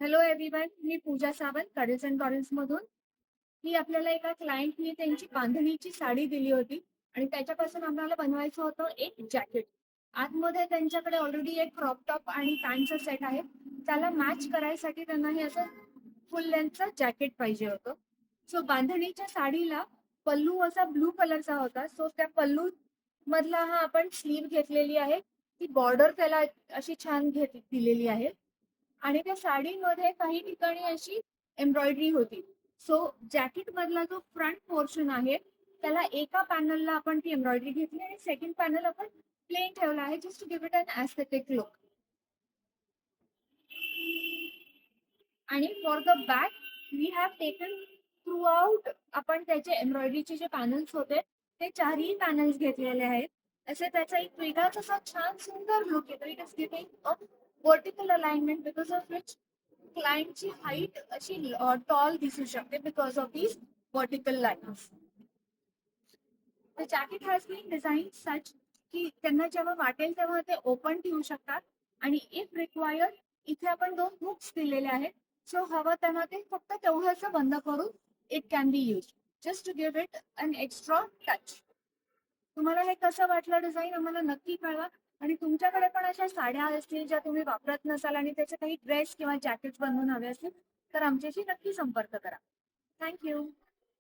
Hello everyone, मी Pooja Sawant cuddles and corals मधून. ही आपल्याला एका क्लायंटनी त्यांची बांधणीची साडी दिली होती आणि त्याच्यापासून आम्हाला बनवायचं होतं एक जॅकेट. आतमध्ये त्यांच्याकडे ऑलरेडी एक क्रॉप टॉप आणि पॅन्टचा सेट आहे. त्याला मॅच करायसाठी त्यांना हे असं फुल लेंथचं जॅकेट पाहिजे होतं. सो बांधणीच्या साडीला पल्लू असा ब्लू कलरचा होता. सो त्या पल्लू मधला हा आपण स्लीव घेतलेली आहे. ती बॉर्डर त्याला अशी छान दिलेली आहे. आणि त्या साडीमध्ये काही ठिकाणी अशी एम्ब्रॉयडरी होती. सो जॅकेट मधला जो फ्रंट पोर्शन आहे त्याला एका पॅनलला आपण ती एम्ब्रॉयडरी घेतली आणि सेकंड पॅनल आपण प्लेन ठेवला आहे just to give it an aesthetic look. आणि for the back we have taken throughout आपण त्याचे एम्ब्रॉयडरीचे जे पॅनल्स होते ते चारही पॅनल्स घेतलेले आहेत. असे त्याचा एक वेगळाच असा छान सुंदर लुक येतो. It is giving a vertical alignment because of which क्लायंटची हाईट अशी टॉल दिसू शकते because of these vertical lines. The jacket has been design such की त्यांना जेव्हा वाटेल तेव्हा ते ओपन ठेवू शकतात आणि इफ रिक्वायर्ड इथे आपण दोन हुक्स दिलेले आहेत. सो हवं तेव्हा ते फक्त तेवढंच बंद करून it can be use just to give it an extra touch. तुम्हाला हे कसं वाटलं डिझाईन आम्हाला नक्की कळवा. आणि तुमच्याकडे पण अशा साड्या असतील ज्या तुम्ही वापरत नसाल आणि त्याचे काही ड्रेस किंवा जॅकेट्स बनवून हवे असतील तर आमच्याशी नक्की संपर्क करा. थँक्यू.